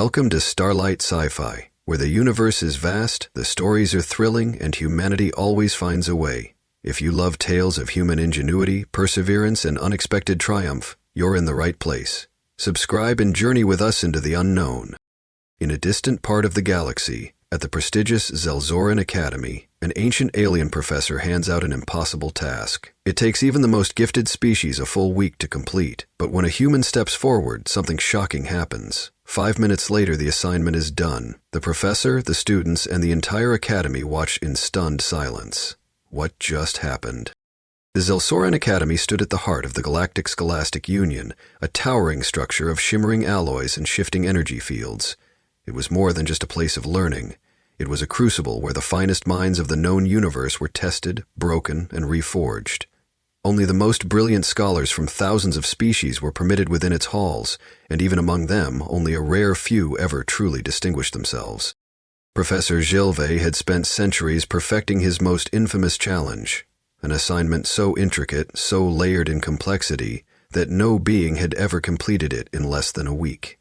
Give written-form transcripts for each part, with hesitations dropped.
Welcome to Starlight Sci-Fi, where the universe is vast, the stories are thrilling, and humanity always finds a way. If you love tales of human ingenuity, perseverance, and unexpected triumph, you're in the right place. Subscribe and journey with us into the unknown. In a distant part of the galaxy, at the prestigious Zelzoran Academy, an ancient alien professor hands out an impossible task. It takes even the most gifted species a full week to complete, but when a human steps forward, something shocking happens. 5 minutes later, the assignment is done. The professor, the students, and the entire academy watch in stunned silence. What just happened? The Zelzoran Academy stood at the heart of the Galactic Scholastic Union, a towering structure of shimmering alloys and shifting energy fields. It was more than just a place of learning. It was a crucible where the finest minds of the known universe were tested, broken, and reforged. Only the most brilliant scholars from thousands of species were permitted within its halls, and even among them, only a rare few ever truly distinguished themselves. Professor Gilvet had spent centuries perfecting his most infamous challenge, an assignment so intricate, so layered in complexity, that no being had ever completed it in less than a week.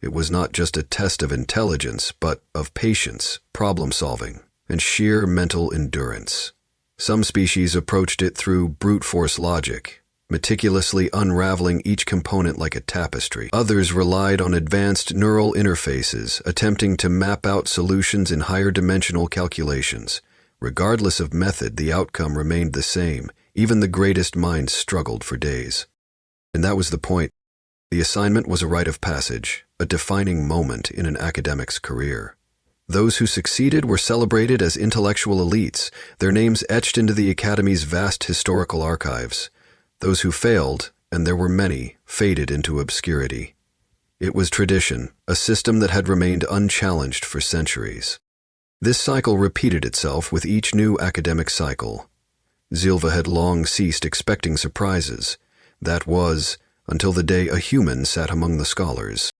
It was not just a test of intelligence, but of patience, problem-solving, and sheer mental endurance. Some species approached it through brute force logic, meticulously unraveling each component like a tapestry. Others relied on advanced neural interfaces, attempting to map out solutions in higher dimensional calculations. Regardless of method, the outcome remained the same. Even the greatest minds struggled for days. And that was the point. The assignment was a rite of passage, a defining moment in an academic's career. Those who succeeded were celebrated as intellectual elites, their names etched into the Academy's vast historical archives. Those who failed, and there were many, faded into obscurity. It was tradition, a system that had remained unchallenged for centuries. This cycle repeated itself with each new academic cycle. Zilva had long ceased expecting surprises. That was, until the day a human sat among the scholars.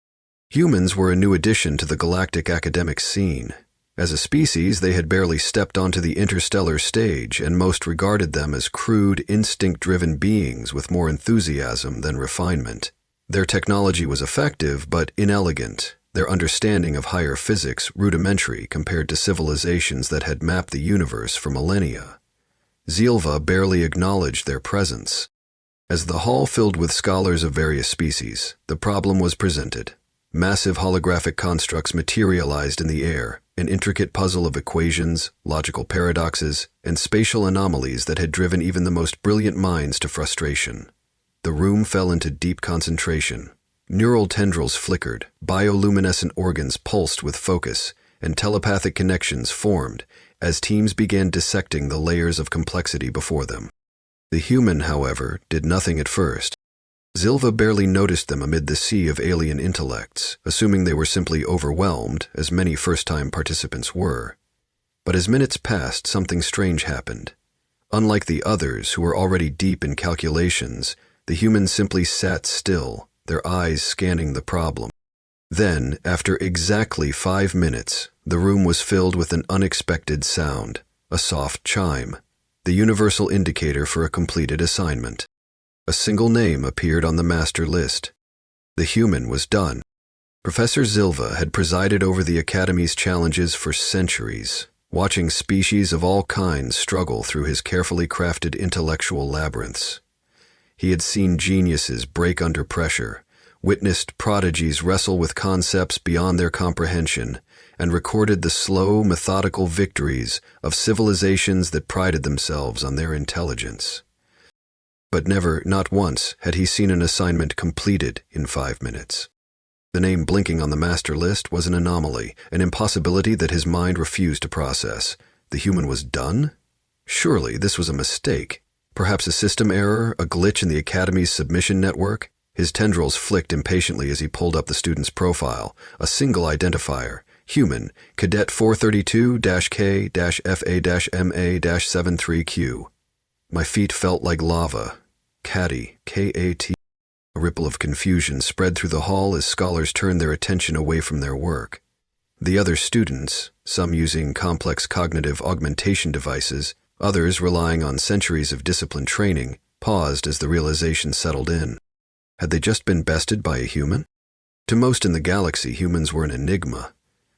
Humans were a new addition to the galactic academic scene. As a species, they had barely stepped onto the interstellar stage, and most regarded them as crude, instinct-driven beings with more enthusiasm than refinement. Their technology was effective, but inelegant, their understanding of higher physics rudimentary compared to civilizations that had mapped the universe for millennia. Zilva barely acknowledged their presence. As the hall filled with scholars of various species, the problem was presented. Massive holographic constructs materialized in the air, an intricate puzzle of equations, logical paradoxes, and spatial anomalies that had driven even the most brilliant minds to frustration. The room fell into deep concentration. Neural tendrils flickered, bioluminescent organs pulsed with focus, and telepathic connections formed as teams began dissecting the layers of complexity before them. The human, however, did nothing at first. Zilva barely noticed them amid the sea of alien intellects, assuming they were simply overwhelmed, as many first-time participants were. But as minutes passed, something strange happened. Unlike the others, who were already deep in calculations, the humans simply sat still, their eyes scanning the problem. Then, after exactly 5 minutes, the room was filled with an unexpected sound, a soft chime, the universal indicator for a completed assignment. A single name appeared on the master list. The human was done. Professor Zilva had presided over the Academy's challenges for centuries, watching species of all kinds struggle through his carefully crafted intellectual labyrinths. He had seen geniuses break under pressure, witnessed prodigies wrestle with concepts beyond their comprehension, and recorded the slow, methodical victories of civilizations that prided themselves on their intelligence. But never, not once, had he seen an assignment completed in 5 minutes. The name blinking on the master list was an anomaly, an impossibility that his mind refused to process. The human was done? Surely this was a mistake. Perhaps a system error, a glitch in the Academy's submission network? His tendrils flicked impatiently as he pulled up the student's profile, a single identifier. Human, cadet 432-K-FA-MA-73Q. My feet felt like lava. Caddy, K-A-T. A ripple of confusion spread through the hall as scholars turned their attention away from their work. The other students, some using complex cognitive augmentation devices, others relying on centuries of disciplined training, paused as the realization settled in. Had they just been bested by a human? To most in the galaxy, humans were an enigma.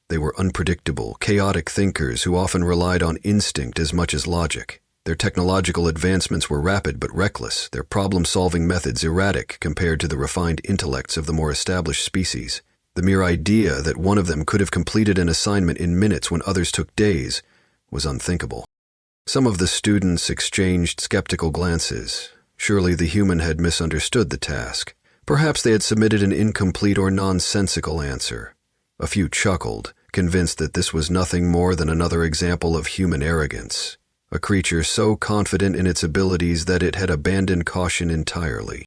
They were unpredictable, chaotic thinkers who often relied on instinct as much as logic. Their technological advancements were rapid but reckless, their problem-solving methods erratic compared to the refined intellects of the more established species. The mere idea that one of them could have completed an assignment in minutes when others took days was unthinkable. Some of the students exchanged skeptical glances. Surely the human had misunderstood the task. Perhaps they had submitted an incomplete or nonsensical answer. A few chuckled, convinced that this was nothing more than another example of human arrogance, a creature so confident in its abilities that it had abandoned caution entirely.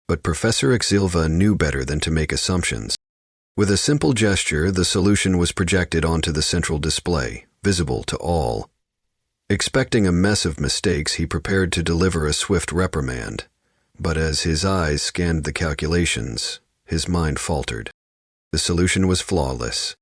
But Professor Exilva knew better than to make assumptions. With a simple gesture, the solution was projected onto the central display, visible to all. Expecting a mess of mistakes, he prepared to deliver a swift reprimand. But as his eyes scanned the calculations, his mind faltered. The solution was flawless.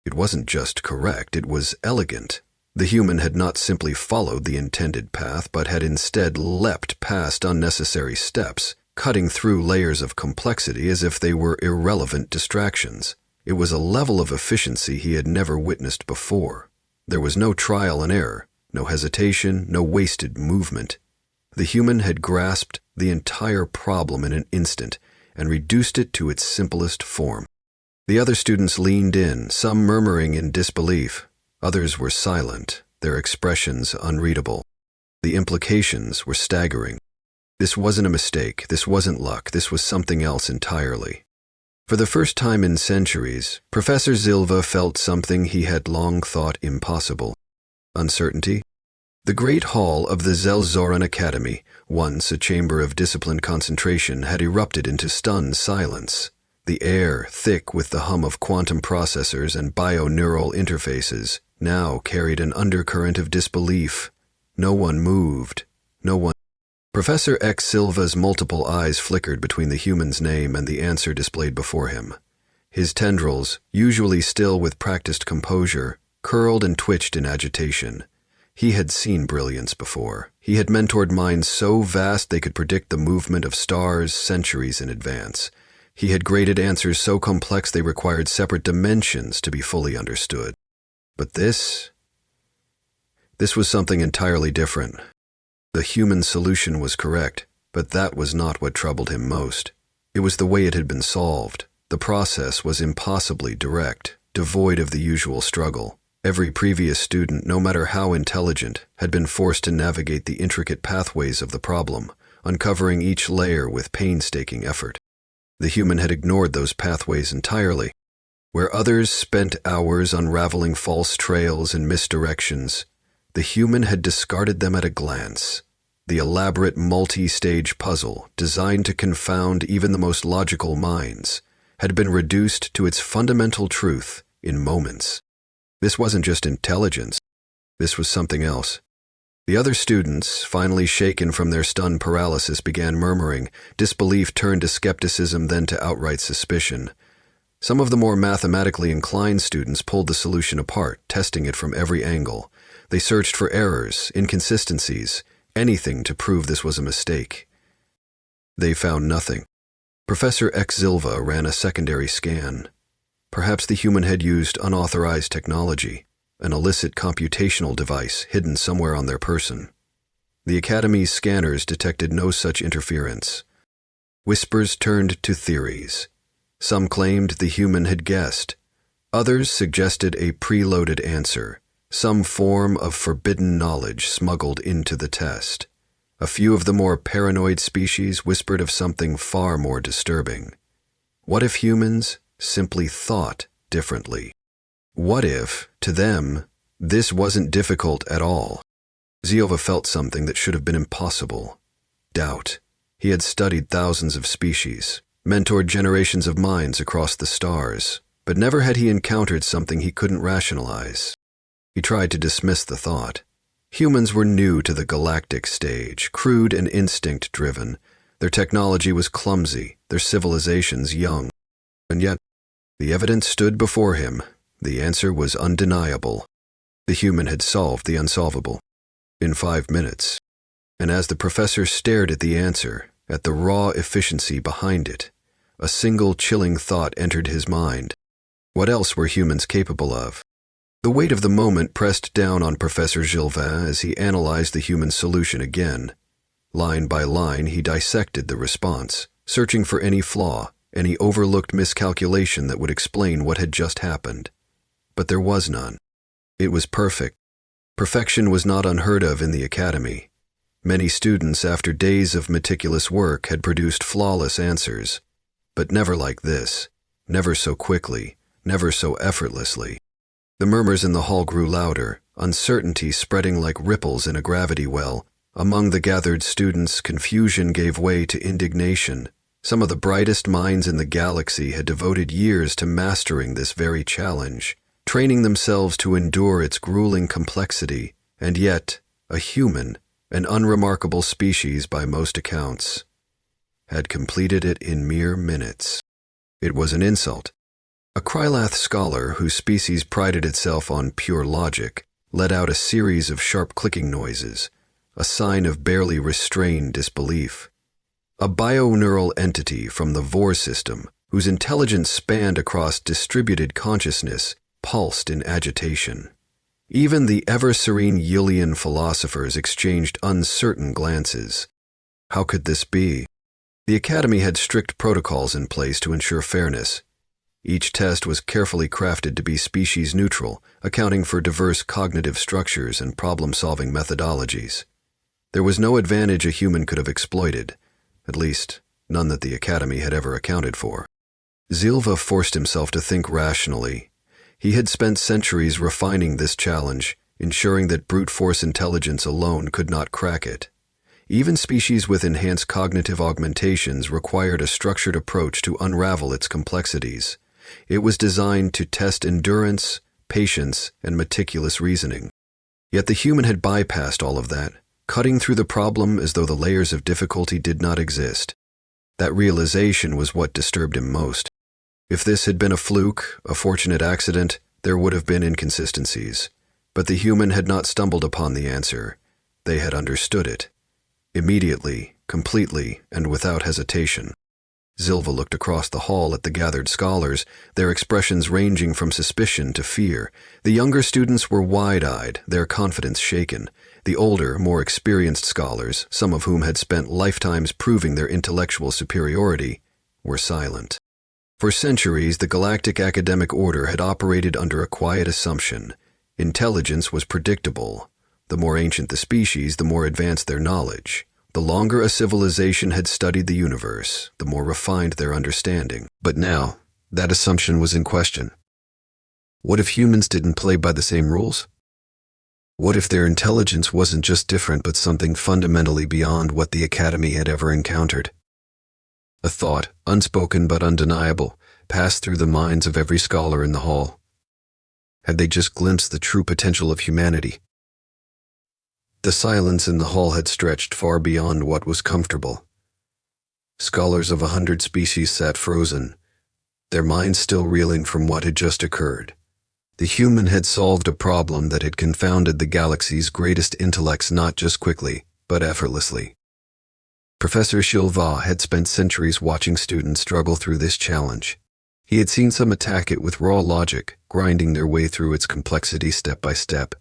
It wasn't just correct, it was elegant. The human had not simply followed the intended path, but had instead leapt past unnecessary steps, cutting through layers of complexity as if they were irrelevant distractions. It was a level of efficiency he had never witnessed before. There was no trial and error, no hesitation, no wasted movement. The human had grasped the entire problem in an instant and reduced it to its simplest form. The other students leaned in, some murmuring in disbelief. Others were silent, their expressions unreadable. The implications were staggering. This wasn't a mistake, this wasn't luck, this was something else entirely. For the first time in centuries, Professor Zilva felt something he had long thought impossible. Uncertainty. The great hall of the Zelzoran Academy, once a chamber of disciplined concentration, had erupted into stunned silence. The air, thick with the hum of quantum processors and bio-neural interfaces, now carried an undercurrent of disbelief. No one moved. No one. Professor X Silva's multiple eyes flickered between the human's name and the answer displayed before him. His tendrils, usually still with practiced composure, curled and twitched in agitation. He had seen brilliance before. He had mentored minds so vast they could predict the movement of stars centuries in advance. He had graded answers so complex they required separate dimensions to be fully understood. But this was something entirely different. The human solution was correct, but that was not what troubled him most. It was the way it had been solved. The process was impossibly direct, devoid of the usual struggle. Every previous student, no matter how intelligent, had been forced to navigate the intricate pathways of the problem, uncovering each layer with painstaking effort. The human had ignored those pathways entirely. Where others spent hours unraveling false trails and misdirections, the human had discarded them at a glance. The elaborate multi-stage puzzle, designed to confound even the most logical minds, had been reduced to its fundamental truth in moments. This wasn't just intelligence. This was something else. The other students, finally shaken from their stunned paralysis, began murmuring. Disbelief turned to skepticism, then to outright suspicion. Some of the more mathematically inclined students pulled the solution apart, testing it from every angle. They searched for errors, inconsistencies, anything to prove this was a mistake. They found nothing. Professor X Zilva ran a secondary scan. Perhaps the human had used unauthorized technology, an illicit computational device hidden somewhere on their person. The Academy's scanners detected no such interference. Whispers turned to theories. Some claimed the human had guessed. Others suggested a preloaded answer, some form of forbidden knowledge smuggled into the test. A few of the more paranoid species whispered of something far more disturbing. What if humans simply thought differently? What if, to them, this wasn't difficult at all? Ziova felt something that should have been impossible. Doubt. He had studied thousands of species, mentored generations of minds across the stars, but never had he encountered something he couldn't rationalize. He tried to dismiss the thought. Humans were new to the galactic stage, crude and instinct-driven. Their technology was clumsy, their civilizations young. And yet, the evidence stood before him. The answer was undeniable. The human had solved the unsolvable in 5 minutes. And as the professor stared at the answer, at the raw efficiency behind it, a single chilling thought entered his mind. What else were humans capable of? The weight of the moment pressed down on Professor Gilvin as he analyzed the human solution again. Line by line, he dissected the response, searching for any flaw, any overlooked miscalculation that would explain what had just happened. But there was none. It was perfect. Perfection was not unheard of in the academy. Many students, after days of meticulous work, had produced flawless answers. But never like this. Never so quickly. Never so effortlessly. The murmurs in the hall grew louder, uncertainty spreading like ripples in a gravity well. Among the gathered students, confusion gave way to indignation. Some of the brightest minds in the galaxy had devoted years to mastering this very challenge, training themselves to endure its grueling complexity, and yet, a human, an unremarkable species by most accounts, had completed it in mere minutes. It was an insult. A Krylath scholar whose species prided itself on pure logic let out a series of sharp clicking noises, a sign of barely restrained disbelief. A bioneural entity from the Vor system, whose intelligence spanned across distributed consciousness, pulsed in agitation. Even the ever-serene Yilian philosophers exchanged uncertain glances. How could this be? The Academy had strict protocols in place to ensure fairness. Each test was carefully crafted to be species-neutral, accounting for diverse cognitive structures and problem-solving methodologies. There was no advantage a human could have exploited, at least none that the Academy had ever accounted for. Zilva forced himself to think rationally. He had spent centuries refining this challenge, ensuring that brute force intelligence alone could not crack it. Even species with enhanced cognitive augmentations required a structured approach to unravel its complexities. It was designed to test endurance, patience, and meticulous reasoning. Yet the human had bypassed all of that, cutting through the problem as though the layers of difficulty did not exist. That realization was what disturbed him most. If this had been a fluke, a fortunate accident, there would have been inconsistencies. But the human had not stumbled upon the answer. They had understood it. Immediately, completely, and without hesitation. Zilva looked across the hall at the gathered scholars, their expressions ranging from suspicion to fear. The younger students were wide-eyed, their confidence shaken. The older, more experienced scholars, some of whom had spent lifetimes proving their intellectual superiority, were silent. For centuries, the Galactic academic order had operated under a quiet assumption. Intelligence was predictable. The more ancient the species, the more advanced their knowledge. The longer a civilization had studied the universe, the more refined their understanding. But now, that assumption was in question. What if humans didn't play by the same rules? What if their intelligence wasn't just different but something fundamentally beyond what the Academy had ever encountered? A thought, unspoken but undeniable, passed through the minds of every scholar in the hall. Had they just glimpsed the true potential of humanity? The silence in the hall had stretched far beyond what was comfortable. Scholars of 100 species sat frozen, their minds still reeling from what had just occurred. The human had solved a problem that had confounded the galaxy's greatest intellects not just quickly, but effortlessly. Professor Gilvin had spent centuries watching students struggle through this challenge. He had seen some attack it with raw logic, grinding their way through its complexity step by step.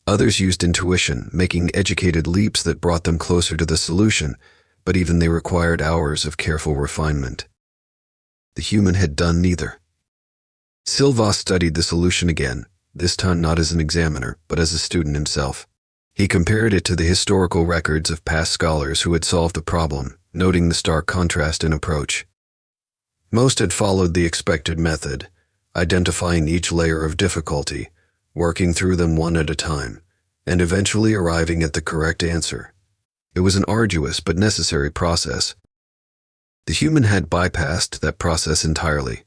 Others used intuition, making educated leaps that brought them closer to the solution, but even they required hours of careful refinement. The human had done neither. Silva studied the solution again, this time not as an examiner, but as a student himself. He compared it to the historical records of past scholars who had solved the problem, noting the stark contrast in approach. Most had followed the expected method, identifying each layer of difficulty, working through them one at a time, and eventually arriving at the correct answer. It was an arduous but necessary process. The human had bypassed that process entirely.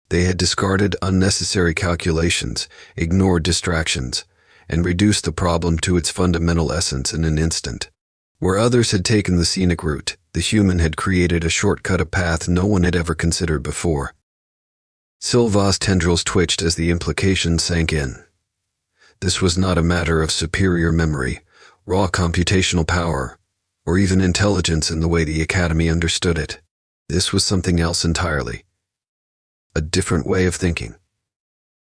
They had discarded unnecessary calculations, ignored distractions, and reduced the problem to its fundamental essence in an instant. Where others had taken the scenic route, the human had created a shortcut, a path no one had ever considered before. Silva's tendrils twitched as the implication sank in. This was not a matter of superior memory, raw computational power, or even intelligence in the way the Academy understood it. This was something else entirely. A different way of thinking.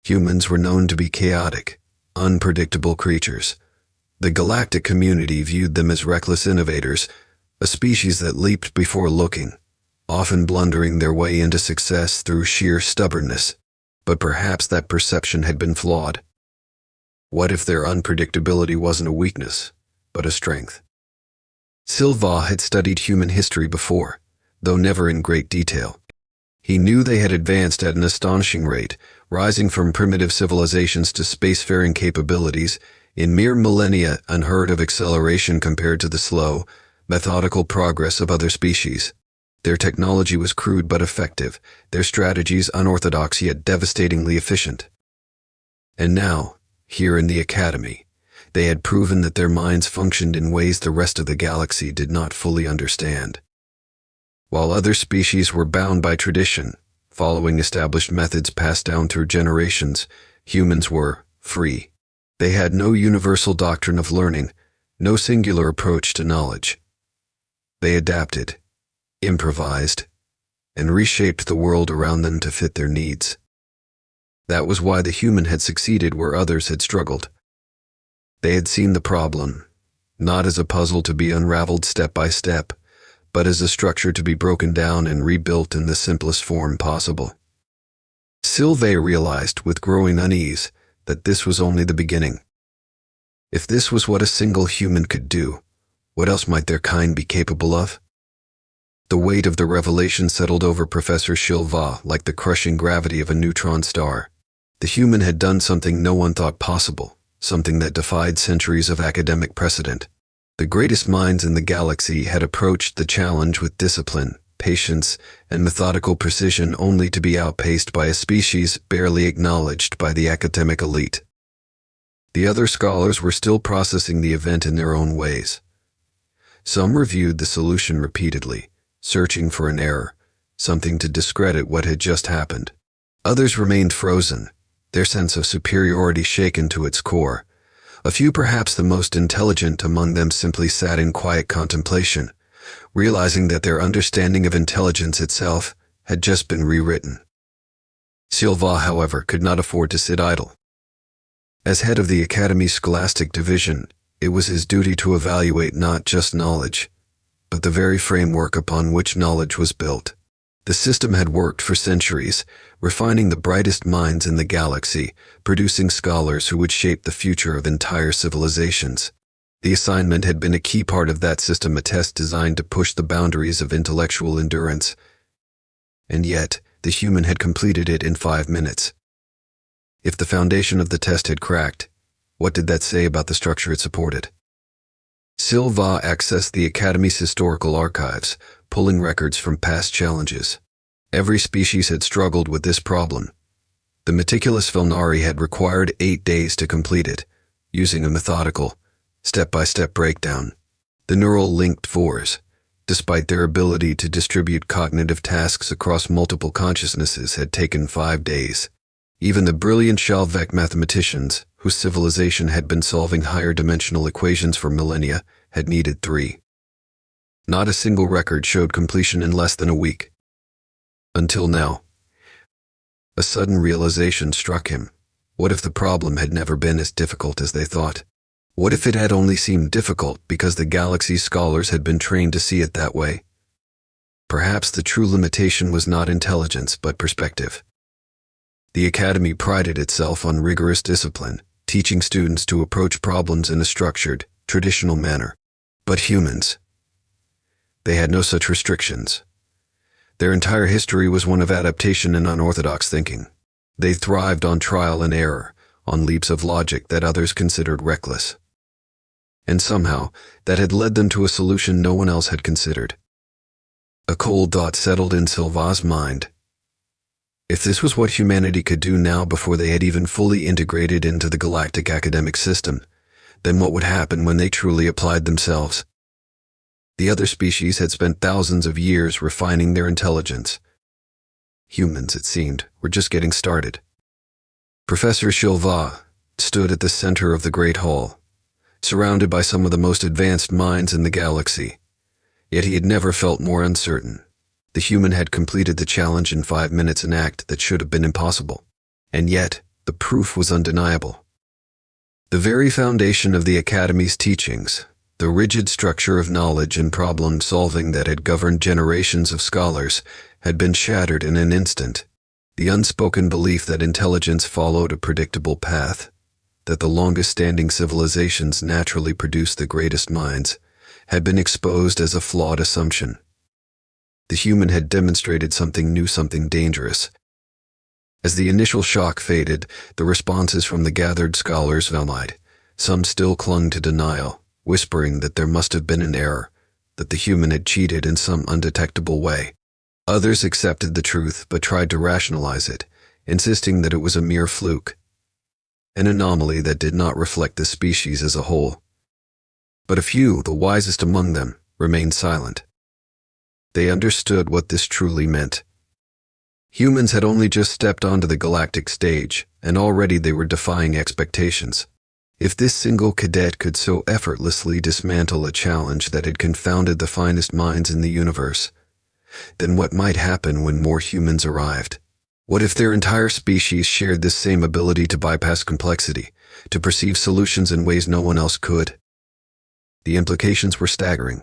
Humans were known to be chaotic, unpredictable creatures. The galactic community viewed them as reckless innovators, a species that leaped before looking, often blundering their way into success through sheer stubbornness. But perhaps that perception had been flawed. What if their unpredictability wasn't a weakness, but a strength? Silva had studied human history before, though never in great detail. He knew they had advanced at an astonishing rate, rising from primitive civilizations to spacefaring capabilities in mere millennia, unheard of acceleration compared to the slow, methodical progress of other species. Their technology was crude but effective, their strategies unorthodox yet devastatingly efficient. And now, here in the Academy, they had proven that their minds functioned in ways the rest of the galaxy did not fully understand. While other species were bound by tradition, following established methods passed down through generations, humans were free. They had no universal doctrine of learning, no singular approach to knowledge. They adapted, improvised, and reshaped the world around them to fit their needs. That was why the human had succeeded where others had struggled. They had seen the problem, not as a puzzle to be unraveled step by step, but as a structure to be broken down and rebuilt in the simplest form possible. Sylvain realized with growing unease that this was only the beginning. If this was what a single human could do, what else might their kind be capable of? The weight of the revelation settled over Professor Silva like the crushing gravity of a neutron star. The human had done something no one thought possible, something that defied centuries of academic precedent. The greatest minds in the galaxy had approached the challenge with discipline, patience, and methodical precision only to be outpaced by a species barely acknowledged by the academic elite. The other scholars were still processing the event in their own ways. Some reviewed the solution repeatedly, searching for an error, something to discredit what had just happened. Others remained frozen, their sense of superiority shaken to its core. A few, perhaps the most intelligent among them, simply sat in quiet contemplation, realizing that their understanding of intelligence itself had just been rewritten. Silva, however, could not afford to sit idle. As head of the Academy's scholastic division, it was his duty to evaluate not just knowledge, but the very framework upon which knowledge was built. The system had worked for centuries, refining the brightest minds in the galaxy, producing scholars who would shape the future of entire civilizations. The assignment had been a key part of that system, a test designed to push the boundaries of intellectual endurance. And yet, the human had completed it in 5 minutes. If the foundation of the test had cracked, what did that say about the structure it supported? Silva accessed the Academy's historical archives, pulling records from past challenges. Every species had struggled with this problem. The meticulous Filnari had required 8 days to complete it, using a methodical, step-by-step breakdown. The neural-linked fours, despite their ability to distribute cognitive tasks across multiple consciousnesses, had taken 5 days. Even the brilliant Shalvek mathematicians, whose civilization had been solving higher-dimensional equations for millennia, had needed 3. Not a single record showed completion in less than a week. Until now. A sudden realization struck him. What if the problem had never been as difficult as they thought? What if it had only seemed difficult because the galaxy's scholars had been trained to see it that way? Perhaps the true limitation was not intelligence but perspective. The Academy prided itself on rigorous discipline, teaching students to approach problems in a structured, traditional manner. But humans, they had no such restrictions. Their entire history was one of adaptation and unorthodox thinking. They thrived on trial and error, on leaps of logic that others considered reckless. And somehow, that had led them to a solution no one else had considered. A cold thought settled in Silva's mind. If this was what humanity could do now before they had even fully integrated into the galactic academic system, then what would happen when they truly applied themselves? The other species had spent thousands of years refining their intelligence. Humans, it seemed, were just getting started. Professor Silva stood at the center of the Great Hall, surrounded by some of the most advanced minds in the galaxy. Yet he had never felt more uncertain. The human had completed the challenge in 5 minutes, an act that should have been impossible. And yet, the proof was undeniable. The very foundation of the Academy's teachings, the rigid structure of knowledge and problem-solving that had governed generations of scholars, had been shattered in an instant. The unspoken belief that intelligence followed a predictable path, that the longest-standing civilizations naturally produced the greatest minds, had been exposed as a flawed assumption. The human had demonstrated something new, something dangerous. As the initial shock faded, the responses from the gathered scholars varied. Some still clung to denial, whispering that there must have been an error, that the human had cheated in some undetectable way. Others accepted the truth but tried to rationalize it, insisting that it was a mere fluke, an anomaly that did not reflect the species as a whole. But a few, the wisest among them, remained silent. They understood what this truly meant. Humans had only just stepped onto the galactic stage, and already they were defying expectations. If this single cadet could so effortlessly dismantle a challenge that had confounded the finest minds in the universe, then what might happen when more humans arrived? What if their entire species shared this same ability to bypass complexity, to perceive solutions in ways no one else could? The implications were staggering.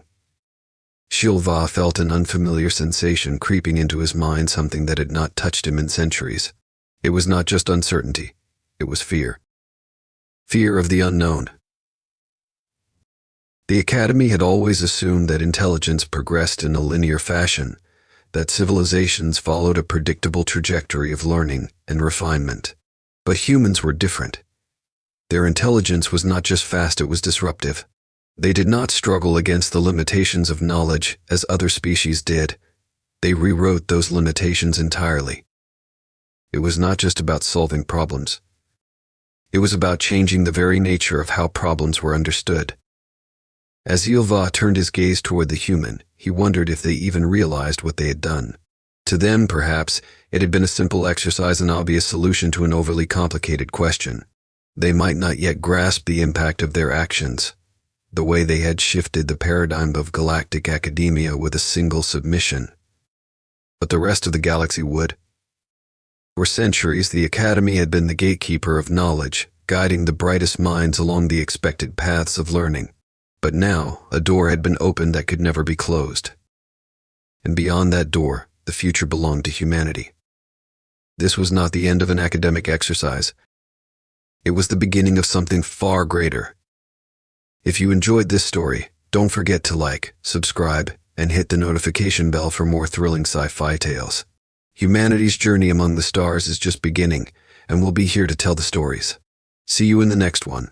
Shilva felt an unfamiliar sensation creeping into his mind, something that had not touched him in centuries. It was not just uncertainty, it was fear. Fear of the unknown. The Academy had always assumed that intelligence progressed in a linear fashion, that civilizations followed a predictable trajectory of learning and refinement. But humans were different. Their intelligence was not just fast, it was disruptive. They did not struggle against the limitations of knowledge as other species did. They rewrote those limitations entirely. It was not just about solving problems. It was about changing the very nature of how problems were understood. As Ilva turned his gaze toward the human, he wondered if they even realized what they had done. To them, perhaps, it had been a simple exercise, an obvious solution to an overly complicated question. They might not yet grasp the impact of their actions, the way they had shifted the paradigm of galactic academia with a single submission. But the rest of the galaxy would. For centuries, the Academy had been the gatekeeper of knowledge, guiding the brightest minds along the expected paths of learning. But now, a door had been opened that could never be closed. And beyond that door, the future belonged to humanity. This was not the end of an academic exercise. It was the beginning of something far greater. If you enjoyed this story, don't forget to like, subscribe, and hit the notification bell for more thrilling sci-fi tales. Humanity's journey among the stars is just beginning, and we'll be here to tell the stories. See you in the next one.